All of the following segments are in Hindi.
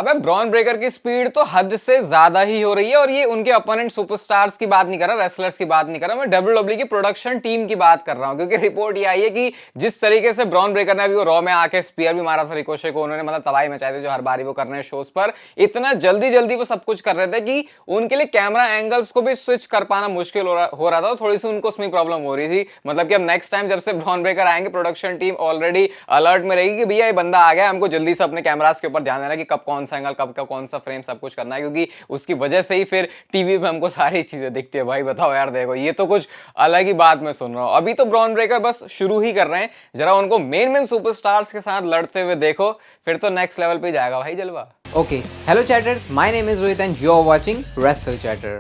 अबे ब्रॉन ब्रेकर की स्पीड तो हद से ज्यादा ही हो रही है, और ये उनके अपोनेंट सुपरस्टार्स की बात नहीं कर रहा, रेसलर्स की बात नहीं कर रहा, मैं डब्ल्यूडब्ल्यूई की प्रोडक्शन टीम की बात कर रहा हूं। क्योंकि रिपोर्ट ये आई है कि जिस तरीके से ब्रॉन ब्रेकर ने अभी वो रॉ में आके स्पीयर भी मारा था रिकोशे को, उन्होंने मतलब तबाही मचाई थी जो हर बारी वो कर रहे हैं शोज पर, इतना जल्दी जल्दी वो सब कुछ कर रहे थे कि उनके लिए कैमरा एंगल्स को भी स्विच कर पाना मुश्किल हो रहा था। थोड़ी सी उनको उसमें प्रॉब्लम हो रही थी। मतलब कि अब नेक्स्ट टाइम जब से ब्रॉन ब्रेकर आएंगे, प्रोडक्शन टीम ऑलरेडी अलर्ट में रहेगी कि भैया ये बंदा आ गया, हमको जल्दी से अपने कैमरास के ऊपर ध्यान देना कि कब कौन सा एंगल, कब का कौन सा फ्रेम, सब कुछ करना है। क्योंकि उसकी वजह से ही फिर टीवी पे हमको सारी चीजें दिखती है। भाई बताओ यार, देखो ये तो कुछ अलग ही बात मैं सुन रहा हूं। अभी तो ब्रॉन ब्रेकर बस शुरू ही कर रहे हैं, जरा उनको मेन सुपरस्टार्स के साथ लड़ते हुए देखो, फिर तो नेक्स्ट लेवल पे जाएगा भाई जलवा। Okay, hello chatters, my name is Rohit and you are watching Wrestle Chatter.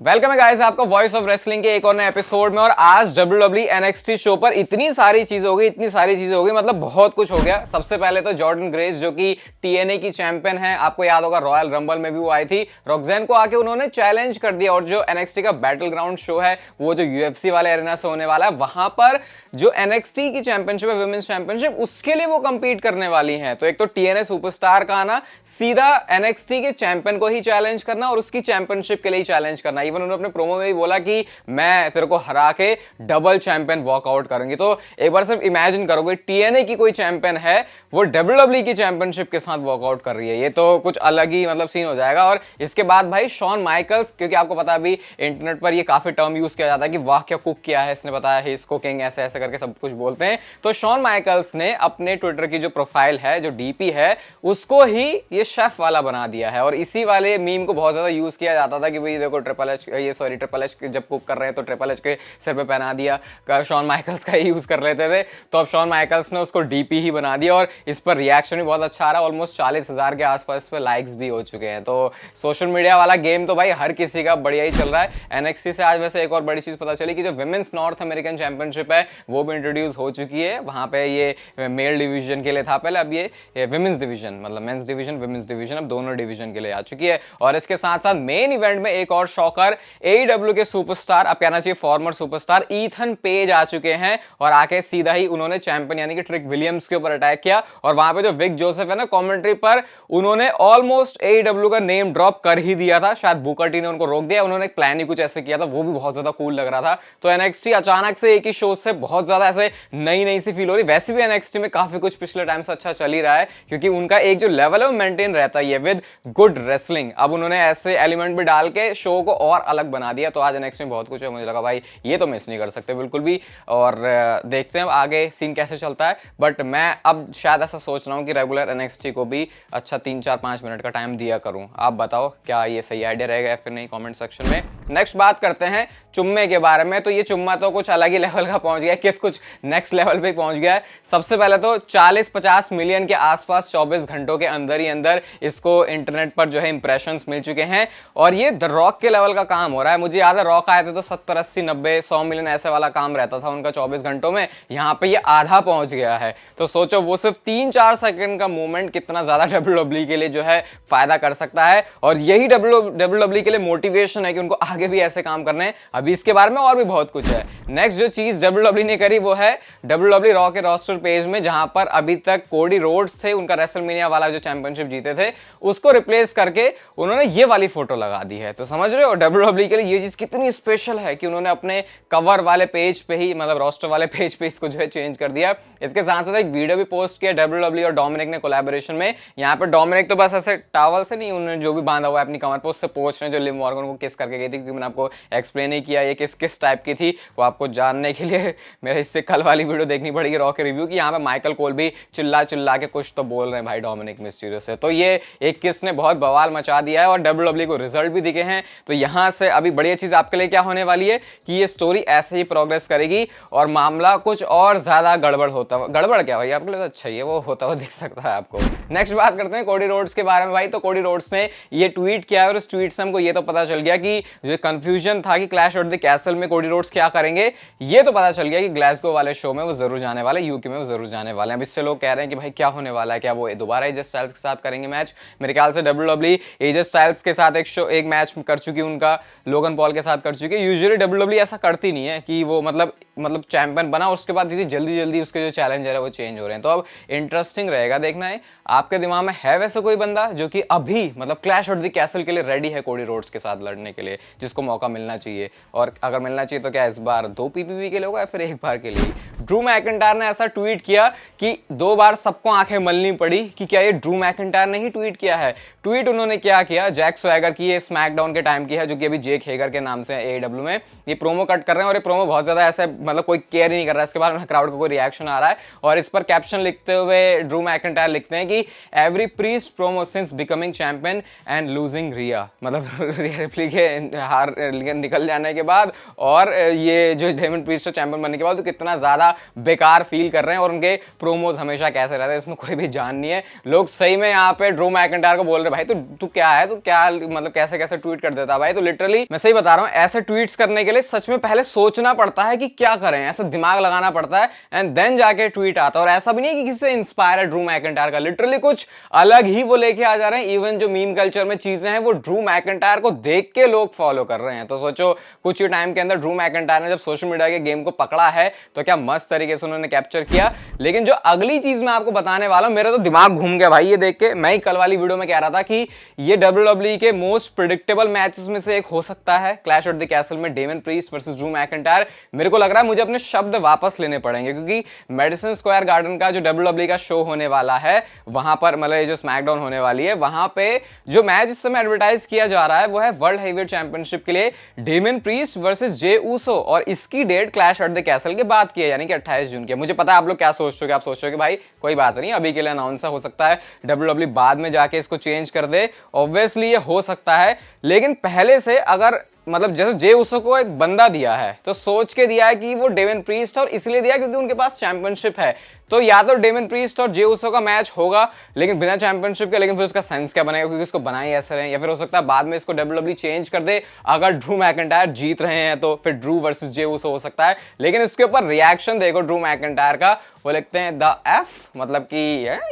Welcome है गाइस आपका वॉइस ऑफ रेसलिंग के एक और नए एपिसोड में। और आज WWE NXT शो पर इतनी सारी चीजें हो गई, मतलब बहुत कुछ हो गया। सबसे पहले तो जॉर्डन ग्रेस जो कि TNA की चैंपियन है, आपको याद होगा रॉयल रंबल में भी वो आई थी, रॉक्सैन को आके उन्होंने चैलेंज कर दिया। और जो NXT का बैटल ग्राउंड शो है, वो जो UFC वाले एरिना से होने वाला है, वहां पर जो NXT की चैंपियनशिप है, वुमेन्स चैंपियनशिप, उसके लिए वो कंपीट करने वाली है। तो एक तो TNA सुपरस्टार का आना, सीधा NXT के चैंपियन को ही चैलेंज करना और उसकी चैंपियनशिप के लिए चैलेंज करना। उन्होंने अपने प्रोमो में भी बोला कि मैं तेरे को हरा के डबल चैंपियन वॉकआउट करूंगी। तो एक बार सिर्फ इमेजिन करोगे, TNA की कोई चैंपियन है, वो WWE की चैंपियनशिप के साथ वॉकआउट कर रही है, ये तो कुछ अलग ही मतलब सीन हो जाएगा। और इसके बाद भाई शॉन माइकल्स, क्योंकि आपको पता अभी इंटरनेट पर ये काफी टर्म यूज किया जाता है कि वाह क्या कुक किया है इसने, बताया है इस कुकिंग, ऐसे ऐसे करके सब कुछ बोलते हैं। तो शॉन माइकल्स ने अपने ट्विटर की जो प्रोफाइल है, जो DP है, उसको ही ये शेफ वाला बना दिया है। और इसी वाले मीम को बहुत ज्यादा यूज किया जाता था कि भाई देखो ट्रिपल एच जब कुक कर रहे हैं तो ट्रिपल एच के सिर पे पहना दिया, शॉन माइकल्स का यूज कर लेते थे। तो अब शॉन माइकल्स ने उसको DP ही बना दिया और इस पर रिएक्शन भी बहुत अच्छा आ रहा है। ऑलमोस्ट 40,000 के आसपास पे लाइक्स भी हो चुके हैं। तो सोशल मीडिया वाला गेम तो भाई हर किसी का बढ़िया ही चल रहा है। NXT से आज वैसे एक और बड़ी चीज पता चली कि जो विमेंस नॉर्थ अमेरिकन चैंपियनशिप है वो भी इंट्रोड्यूस हो चुकी है। वहां पे ये मेल डिवीजन के लिए था पहले, अब ये विमेंस डिवीजन, मतलब मेंस डिवीजन, विमेंस डिवीजन, अब दोनों डिवीजन के लिए आ चुकी है। और इसके साथ साथ मेन इवेंट में एक और शॉकर, AEW के सुपरस्टार, अब कहना चाहिए फॉर्मर सुपरस्टार, ईथन पेज आ चुके हैं। और आके सीधा ही उन्होंने चैंपियन यानी कि ट्रिक विलियम्स के ऊपर अटैक किया। और वहां पे जो विक जोसेफ है ना, कमेंट्री पर उन्होंने ऑलमोस्ट AEW का नेम ड्रॉप कर ही दिया था। शायद बुकर टी ने उनको रोक दिया, उन्होंने एक प्लान ही कुछ ऐसे किया था, वो भी बहुत ज्यादा कूल लग रहा था। तो NXT अचानक से एक ही शो से बहुत ज्यादा ऐसे नई नई सी फील हो रही। वैसे भी NXT में काफी कुछ पिछले टाइम से अच्छा चल ही रहा है, क्योंकि उनका एक जो लेवल है वो मेंटेन रहता है विद गुड रेसलिंग। अब उन्होंने ऐसे एलिमेंट भी डाल के शो को और अलग बना दिया। तो आज NXT में बहुत कुछ है, मुझे लगा भाई ये तो मिस नहीं कर सकते बिल्कुल भी। और देखते हैं आगे सीन कैसे चलता है। बट मैं अब शायद ऐसा सोच रहा हूं कि रेगुलर NXT को भी अच्छा 3-4-5 मिनट का टाइम दिया करूं। आप बताओ क्या ये सही आइडिया रहेगा या फिर नहीं, कमेंट सेक्शन में। नेक्स्ट बात करते हैं चुम्मे के बारे में। तो ये चुम्मा तो कुछ अलग ही लेवल का पहुंच गया, किस कुछ नेक्स्ट लेवल पे पहुंच गया है। सबसे पहले तो 40-50 मिलियन के आसपास 24 घंटों के अंदर ही अंदर इसको इंटरनेट पर जो है इंप्रेशंस मिल चुके हैं। और ये द रॉक के लेवल का काम हो रहा है। मुझे याद है रॉक आए थे तो 70, 80, 90, 100 मिलियन ऐसे वाला काम रहता था उनका 24 घंटों में। यहाँ पे ये आधा पहुंच गया है। तो सोचो वो सिर्फ 3-4 सेकंड का मूवमेंट कितना ज्यादा WWE के लिए जो है फायदा कर सकता है। और यही WWE के लिए मोटिवेशन है कि उनको आगे भी ऐसे काम करने हैं। अभी इसके बारे में और भी बहुत कुछ है। नेक्स्ट जो चीज WWE ने करी वो है WWE रॉ के रोस्टर पेज में, जहां पर अभी तक कोडी रोड्स थे, उनका रेसलमेनिया वाला जो चैंपियनशिप जीते थे, उसको रिप्लेस करके उन्होंने ये वाली फोटो लगा दी है। तो समझ रहे हो WWE के लिए ये चीज कितनी स्पेशल है कि उन्होंने अपने कवर वाले पेज पे ही, मतलब रोस्टर वाले पेज पे इसको जो है चेंज कर दिया। इसके साथ साथ एक वीडियो भी पोस्ट किया WWE और डोमिनिक ने कोलैबोरेशन में। यहाँ पे डोमिनिक तो बस ऐसे टॉवल से नहीं, उन्होंने जो भी बांधा हुआ है अपनी कमर पे उससे पोस्ट रहे, जो लिव मॉर्गन को किस करके गई थी। क्योंकि मैंने आपको एक्सप्लेन ही किया ये किस टाइप की थी, वो आपको जानने के लिए मेरे इससे कल वाली वीडियो देखनी पड़ेगी रॉ के रिव्यू की। यहाँ पे माइकल कोल भी चिल्ला चिल्ला के कुछ तो बोल रहे हैं भाई डोमिनिक मिस्टीरियो से। तो ये एक किस ने बहुत बवाल मचा दिया है और WWE को रिजल्ट भी दिखे हैं। तो यहाँ से अभी बढ़िया चीज आपके लिए क्या होने वाली है कि ये स्टोरी ऐसे ही प्रोग्रेस करेगी और मामला कुछ और ज्यादा गड़बड़ होता हुआ, गड़बड़ क्या भाई आपके लिए तो अच्छा ही है, वो होता हुआ दिख सकता है आपको। नेक्स्ट बात करते हैं कोडी रोड्स के बारे में। भाई तो कोडी रोड्स ने ये ट्वीट किया और उस ट्वीट से हमको ये तो पता चल गया कि जो कंफ्यूजन था कि क्लैश एट द कैसल में कोडी रोड्स क्या करेंगे, ये तो पता चल गया कि ग्लासगो वाले शो में वो जरूर जाने वाले, यूके में वो जरूर जाने वाले हैं। अब इससे लोग कह रहे हैं कि भाई क्या होने वाला है, क्या वो दोबारा एजे स्टाइल्स के साथ करेंगे मैच। मेरे ख्याल से WWE एजे स्टाइल्स के साथ एक मैच कर चुकी उनका लोगन पॉल के साथ कर चुकी है। यूजुअली WWE ऐसा करती नहीं है कि वो मतलब चैंपियन बना और उसके बाद इतनी जल्दी जल्दी उसके जो चैलेंजर है वो चेंज हो रहे हैं। तो अब इंटरेस्टिंग रहेगा देखना है आपके दिमाग में है वैसे कोई बंदा जो कि अभी मतलब क्लैश ऑफ द कैसल के लिए रेडी है कोडी रोड्स के साथ लड़ने के लिए, जिसको मौका मिलना चाहिए? और अगर मिलना चाहिए तो क्या इस बार 2 PPV के लिए होगा या फिर एक बार के लिए? ड्रू मैकिंटायर ने ऐसा ट्वीट किया कि 2 बार सबको आंखें मलनी पड़ी कि क्या ये ड्रू मैकिंटायर ने ही ट्वीट किया है। ट्वीट उन्होंने क्या किया, जैक स्वैगर की, ये स्मैकडाउन के टाइम की है, जो कि अभी जेक हेगर के नाम से है AEW में। ये प्रोमो कट कर रहे हैं और ये प्रोमो बहुत ज्यादा ऐसे मतलब कोई केयर ही नहीं कर रहा है। इसके बाद क्राउड को कोई रिएक्शन आ रहा है और इस पर कैप्शन लिखते हुए ड्रू मैकिंटायर लिखते हैं कि every Priest promo since becoming champion and losing Rhea, मतलब रिप्ली के हार निकल जाने के बाद और ये जो डेमन प्रीस्ट चैंपियन बनने के बाद तो कितना ज्यादा बेकार फील कर रहे हैं और उनके प्रोमोज हमेशा कैसे रहते हैं इसमें कोई भी जान नहीं है। लोग सही में यहाँ पे ड्रू मैकिंटायर को बोल रहे भाई तू क्या है, तू क्या मतलब कैसे कैसे ट्वीट कर देता भाई। तो लिटरली मैं सही बता रहा हूँ, ऐसे ट्वीट्स करने के लिए सच में पहले सोचना पड़ता है कि क्या करें, ऐसा दिमाग लगाना पड़ता है एंड देन जाके ट्वीट आता है। और ऐसा भी नहीं है कि किसी से इंस्पायर है ड्रू मैकिंटायर का, लिटरली कुछ अलग ही वो लेके आ जा रहे हैं। इवन जो मीम कल्चर में चीजें हैं वो ड्रू मैकिंटायर को देख के लोग फॉलो कर रहे हैं। तो सोचो कुछ ही टाइम के अंदर ड्रू मैकिंटायर ने जब सोशल मीडिया के गेम को पकड़ा है तो क्या मस्त तरीके से उन्होंने कैप्चर किया। लेकिन जो अगली चीज मैं आपको बताने वाला हूं, मेरा तो दिमाग घूम गया भाई ये देख के। मैं ही कल वाली वीडियो में कह रहा था कि ये WWE के मोस्ट प्रेडिक्टेबल मैचेस में से एक हो सकता है, क्लैश ऑफ द कैसल में Damian Priest versus Drew McIntyre. मेरे को लग रहा है मुझे अपने शब्द वापस लेने पड़ेंगे, क्योंकि मेडिसन स्क्वायर गार्डन का जो WWE का शो होने वाला है वहां पर मतलब ये जो स्मैकडाउन होने वाली है वहां पे जो मैच इस समय एडवर्टाइज किया जा रहा है वो है वर्ल्ड हेवीवेट चैंपियनशिप के लिए Damian Priest versus Jey Uso, और इसकी date clash at the castle के बाद की है, यानी कि 28 जून की। मुझे पता है आप लोग क्या सोचते हो, आप सोच रहे हो कि भाई कोई बात नहीं, अभी के लिए अनाउंस हो सकता है WWE बाद में जाके इसको चेंज कर दे। ऑब्वियसली ये हो सकता है, लेकिन पहले से अगर मतलब जैसे जे उसो को एक बंदा दिया है तो सोच के दिया है कि वो डेमन प्रीस्ट, और इसलिए दिया क्योंकि उनके पास चैंपियनशिप है। तो या तो डेमन प्रीस्ट और जे उसो का मैच होगा लेकिन बिना चैंपियनशिप के, लेकिन फिर उसका सेंस क्या बनेगा क्योंकि इसको बनाए ऐसे रहे। या फिर हो सकता है बाद में इसको WWE चेंज कर दे, अगर ड्रू मैकिंटायर जीत रहे हैं तो फिर ड्रू वर्सेस जे उसो हो सकता है। लेकिन इसके ऊपर रिएक्शन देखो ड्रू मैकिंटायर का, वो लिखते हैं द एफ, मतलब कि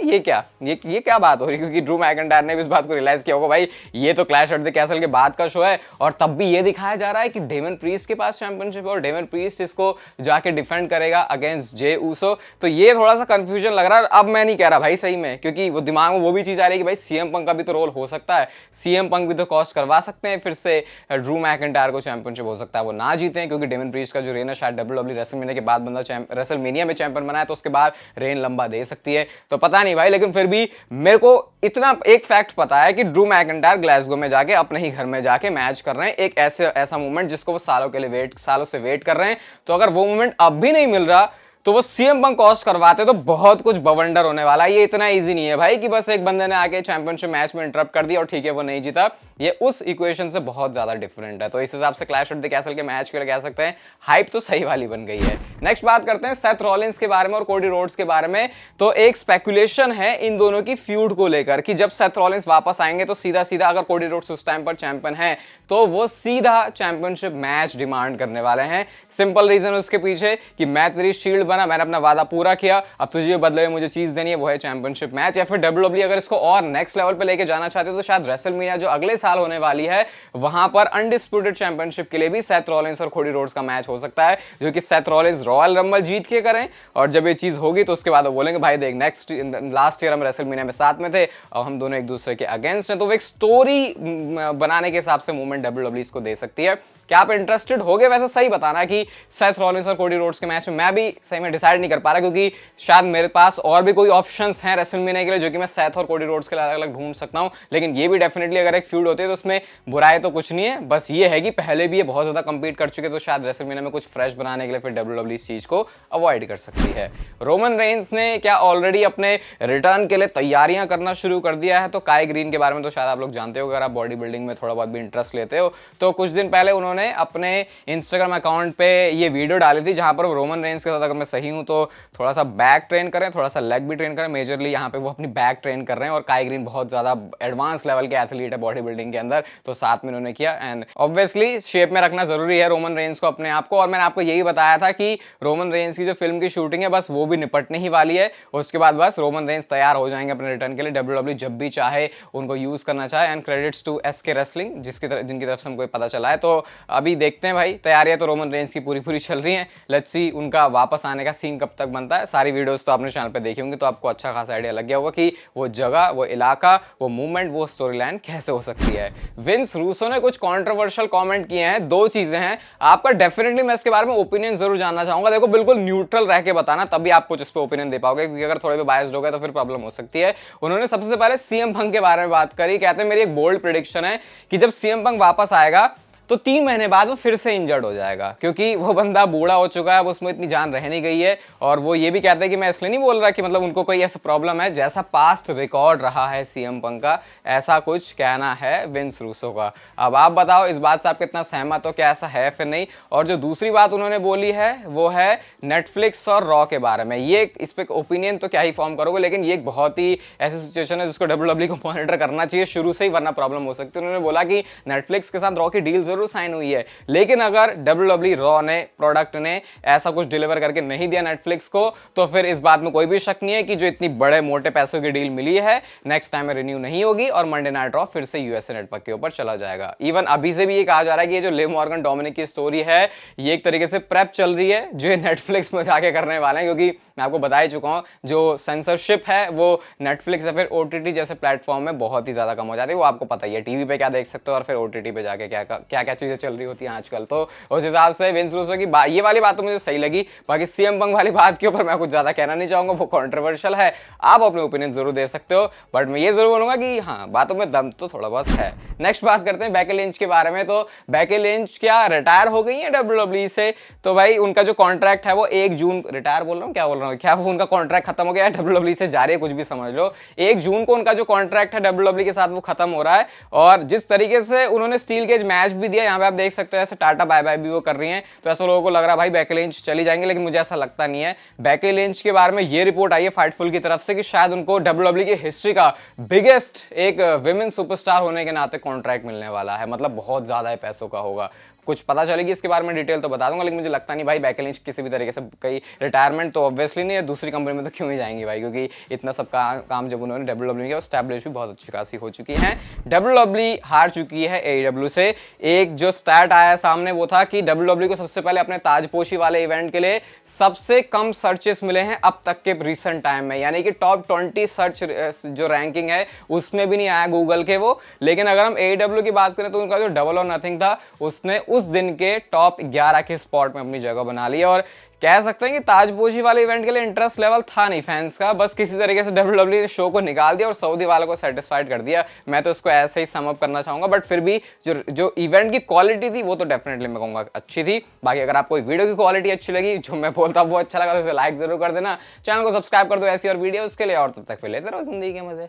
ये क्या बात हो रही है, क्योंकि ड्रू मैकिंटायर ने भी इस बात को रियलाइज किया होगा भाई ये तो क्लैश एट द कैसल के बाद का शो है, और तब भी ये दिखाया जा रहा है कि डेमन प्रीस्ट के पास चैंपियनशिप है और डेमन प्रीस्ट इसको जाके डिफेंड करेगा अगेंस्ट जे ऊसो। तो ये थोड़ा सा कंफ्यूजन लग रहा है। अब मैं नहीं कह रहा भाई सही में, क्योंकि वो दिमाग में वो भी चीज आ रही है कि भाई सीएम पंक का भी तो रोल हो सकता है, सीएम पंक भी तो कॉस्ट करवा सकते हैं फिर से ड्रू मैकिंटायर को चैंपियनशिप, हो सकता है वो ना जीते क्योंकि डेमन प्रीस्ट का जो रेन है शायद WWE रेसलमेनिया के बाद बंदा रेसलमेनिया में चैंपियन बना है तो उसके बाद रेन लंबा दे सकती है, तो पता नहीं भाई। लेकिन फिर भी मेरे को इतना एक फैक्ट पता है कि ड्रू मैकिंटायर ग्लासगो में जाके अपने ही घर में जाके मैच कर रहे हैं, एक ऐसा मूवमेंट जिसको वो सालों से वेट कर रहे हैं। तो अगर वो मूवमेंट अब भी नहीं मिल रहा तो वो सीएम पंक कॉस्ट करवाते तो बहुत कुछ बवंडर होने वाला है। ये इतना इजी नहीं है भाई कि बस एक बंदे ने आके चैंपियनशिप मैच में इंटरप्ट कर दिया और ठीक है वो नहीं जीता। ये उस इक्वेशन से बहुत ज्यादा डिफरेंट है। तो इस हिसाब से क्लैश एट द कैसल के मैच के लिए कह सकते हैं हाइप तो सही वाली बन गई है। नेक्स्ट बात करते हैं सेथ रॉलिंस के बारे में और कोडी रोड्स के बारे में। तो एक स्पेकुलेशन है इन दोनों की फ्यूड को लेकर कि जब सेथ रॉलिंस वापस आएंगे तो सीधा सीधा अगर कोडी रोड्स उस टाइम पर चैंपियन है तो वो सीधा चैंपियनशिप मैच डिमांड करने वाले हैं। सिंपल रीजन उसके पीछे कि मैं तेरी शील्ड बना, मैंने अपना वादा पूरा किया, अब तुझे बदले में मुझे चीज देनी है, वो है चैंपियनशिप मैच। या फिर WWE अगर इसको और नेक्स्ट लेवल पे लेके जाना चाहते हो तो शायद रेसलमेनिया जो अगले साल होने वाली है वहां पर अनडिस्प्यूटेड चैंपियनशिप के लिए भी सेथ रॉलिंस और कोडी रोड्स का मैच हो सकता है, जो कि सेथ रॉलिंस रॉयल रंबल जीत के करें और जब ये चीज होगी तो उसके बाद वो बोलेंगे भाई देख लास्ट ईयर हम रेसलमेनिया में साथ में थे और हम दोनों एक दूसरे के अगेंस्ट हैं। तो वो एक स्टोरी बनाने के हिसाब से मूवमेंट WWE इसको दे सकती है। क्या आप इंटरेस्टेड होगे वैसे सही बताना कि सेथ रॉलिंस और कोडी रोड्स के मैच में? मैं भी सही में डिसाइड नहीं कर पा रहा क्योंकि शायद मेरे पास और भी कोई ऑप्शंस हैं रेसलमेनिया के लिए जो कि मैं सेथ और कोडी रोड्स के लिए अलग अलग ढूंढ सकता हूं। लेकिन ये भी डेफिनेटली अगर एक फ्यूड होती है तो उसमें बुराई तो कुछ नहीं है, बस ये है कि पहले भी ये बहुत ज्यादा कंपीट कर चुके, तो शायद रेसलमेनिया में कुछ फ्रेश बनाने के लिए फिर WWE इस चीज को अवॉइड कर सकती है। रोमन रेंस ने क्या ऑलरेडी अपने रिटर्न के लिए तैयारियां करना शुरू कर दिया है? तो काई ग्रीन के बारे में तो शायद आप लोग जानते हो, अगर आप बॉडी बिल्डिंग में थोड़ा बहुत भी इंटरेस्ट लेते हो तो कुछ दिन पहले उन्होंने ने अपने इंस्टाग्राम अकाउंट पे ये वीडियो डाली थी जहां पर वो रोमन रेंस के साथ, अगर मैं सही हूं तो थोड़ा सा बैक ट्रेन करें, थोड़ा सा लेग भी ट्रेन करें, मेजरली यहाँ पे वो अपनी बैक ट्रेन कर रहे हैं। और काई ग्रीन बहुत ज्यादा एडवांस लेवल के एथलीट है बॉडी बिल्डिंग के अंदर, तो साथ में उन्होंने किया। एंड ऑब्वियसली शेप में रखना जरूरी है रोमन रेंस को अपने आप को। और मैंने आपको यही बताया था कि रोमन रेंस की जो फिल्म की शूटिंग है बस वो भी निपटने ही वाली है, उसके बाद बस रोमन रेंस तैयार हो जाएंगे अपने रिटर्न के लिए। डब्ल्यूडब्ल्यू जब भी चाहे उनको यूज करना चाहे। And credits to SK wrestling जिनकी तरफ से हमको पता चला है। तो अभी देखते हैं भाई, तैयारियां तो रोमन रेंस की पूरी चल रही हैं। लेट्स सी उनका वापस आने का सीन कब तक बनता है। सारी वीडियोस तो आपने चैनल पे देखी होंगी, तो आपको अच्छा खासा आइडिया लग गया होगा कि वो जगह, वो इलाका, वो मूवमेंट, वो स्टोरी लाइन कैसे हो सकती है। विंस रूसो ने कुछ कंट्रोवर्शियल कमेंट किए हैं। दो चीजें हैं, आपका डेफिनेटली मैं इसके बारे में ओपिनियन जरूर जानना चाहूंगा। देखो बिल्कुल न्यूट्रल रह के बताना, तभी आप कुछ इस पे ओपिनियन दे पाओगे, क्योंकि अगर थोड़े भी बायस्ड हो गए तो फिर प्रॉब्लम हो सकती है। उन्होंने सबसे पहले सीएम पंक के बारे में बात करी। कहते हैं मेरी एक बोल्ड प्रेडिक्शन है कि जब सीएम पंक वापस आएगा तो 3 महीने बाद वो फिर से इंजर्ड हो जाएगा, क्योंकि वो बंदा बूढ़ा हो चुका है, उसमें इतनी जान रह नहीं गई है। और वो ये भी कहते हैं कि मैं इसलिए नहीं बोल रहा कि मतलब उनको कोई ऐसा प्रॉब्लम है, जैसा पास्ट रिकॉर्ड रहा है सीएम पंक का, ऐसा कुछ कहना है विंस रूसो का। अब आप बताओ इस बात से आप कितना सहमत हो, क्या ऐसा है फिर नहीं। और जो दूसरी बात उन्होंने बोली है वो है नेटफ्लिक्स और रॉ के बारे में। ये इस पर ओपिनियन तो क्या ही फॉर्म करोगे, लेकिन ये एक बहुत ही ऐसी सिचुएशन है जिसको डब्ल्यूडब्ल्यू को मॉनिटर करना चाहिए शुरू से ही, वरना प्रॉब्लम हो सकती है। उन्होंने बोला कि नेटफ्लिक्स के साथ रॉ की डील जरूर साइन हुई है, लेकिन अगर डब्ल्यूडब्ल्यू रॉ ने प्रोडक्ट ने ऐसा कुछ डिलीवर करके नहीं दिया नेटफ्लिक्स को, तो फिर इस बात में कोई भी शक नहीं है कि जो इतनी बड़े मोटे पैसों की डील मिली है नेक्स्ट टाइम में रिन्यू नहीं होगी और मंडे नाइट रॉ फिर से यूएसए नेटवर्क के ऊपर चला जाएगा। इवन अभी से भी ये कहा जा रहा है कि ये जो लिव मॉर्गन डोमिनिक की स्टोरी है ये एक तरीके से प्रेप चल रही है जो नेटफ्लिक्स में जाके करने वाले हैं, क्योंकि मैं आपको बता ही चुका हूं जो सेंसरशिप है वो नेटफ्लिक्स या फिर ओटीटी जैसे प्लेटफॉर्म में बहुत ही ज्यादा कम हो जाती है। वो आपको पता ही है, टीवी पे क्या देख सकते हो और फिर ओटीटी पे जाके क्या क्या चीजें चल रही होती हैं आजकल। तो उस हिसाब से विंस रूसो की ये वाली बात तो मुझे सही लगी। बाकी सीएम पंक वाली बात के ऊपर मैं कुछ ज्यादा कहना नहीं चाहूंगा, वो कंट्रोवर्शियल है, आप अपने ओपिनियन जरूर दे सकते हो, बट मैं ये जरूर बोलूंगा कि हाँ बातों में दम तो थोड़ा बहुत है। नेक्स्ट बात करते हैं बेकी लिंच के बारे में। तो बेकी लिंच क्या रिटायर हो गई है डब्ल्यूडब्ल्यूई से? तो भाई उनका जो कॉन्ट्रैक्ट है वो 1 जून, रिटायर बोल रहा हूँ क्या बोल रहा हूँ, क्या वो उनका कॉन्ट्रैक्ट खत्म हो गया है डब्ल्यूडब्ल्यूई से जारी है, कुछ भी समझ लो। 1 जून को उनका जो कॉन्ट्रैक्ट है डब्ल्यूडब्ल्यूई के साथ वो खत्म हो रहा है। और जिस तरीके से उन्होंने स्टील केज मैच भी दिया, यहाँ पे आप देख सकते हो ऐसे टाटा बाय बाय भी वो कर रही हैं, तो ऐसा लोगों को लग रहा है भाई बेकी लिंच चली जाएंगे, लेकिन मुझे ऐसा लगता नहीं है। बेकी लिंच के बारे में ये रिपोर्ट आई है फाइटफुल की तरफ से कि शायद उनको डब्ल्यूडब्ल्यूई की हिस्ट्री का बिगेस्ट एक विमेन सुपरस्टार होने के नाते कॉन्ट्रैक्ट मिलने वाला है, मतलब बहुत ज्यादा है पैसों का होगा। कुछ पता चलेगी इसके बारे में डिटेल तो बता दूंगा, लेकिन मुझे लगता नहीं भाई बेकी लिंच किसी भी तरीके से कहीं रिटायरमेंट तो ऑब्वियसली नहीं है, दूसरी कंपनी में तो क्यों ही जाएंगी भाई, क्योंकि इतना सब काम जब उन्होंने डब्ल्यूडब्ल्यू किया स्टैब्लिश भी बहुत अच्छी खासी हो चुकी है। डब्ल्यूडब्ल्यू हार चुकी है एईडब्ल्यू से। एक जो स्टैट आया सामने वो था कि डब्ल्यूडब्ल्यू को सबसे पहले अपने ताजपोशी वाले इवेंट के लिए सबसे कम सर्चेस मिले हैं अब तक के रिसेंट टाइम में, यानी कि टॉप 20 सर्च जो रैंकिंग है उसमें भी नहीं आया गूगल के वो। लेकिन अगर हम एईडब्ल्यू की बात करें तो उनका जो डबल और नथिंग था उसने उस दिन के टॉप 11 के स्पॉट में अपनी जगह बना ली। और कह सकते हैं कि ताजपोशी वाले इवेंट के लिए इंटरेस्ट लेवल था नहीं फैंस का, बस किसी तरीके से डब्ल्यूडब्ल्यू ने शो को निकाल दिया और सऊदी वालों को सेटिस्फाइड कर दिया। मैं तो इसको ऐसे ही सम अप करना चाहूंगा, बट फिर भी जो इवेंट की क्वालिटी थी वो तो डेफिनेटली मैं कहूंगा अच्छी थी। बाकी अगर आपको वीडियो की क्वालिटी अच्छी लगी, जो मैं बोलता हूं वो अच्छा लगा, तो इसे लाइक जरूर कर देना, चैनल को सब्सक्राइब कर दो ऐसी और वीडियोस के लिए, और तब तक फिर लेते रहो जिंदगी के मजे।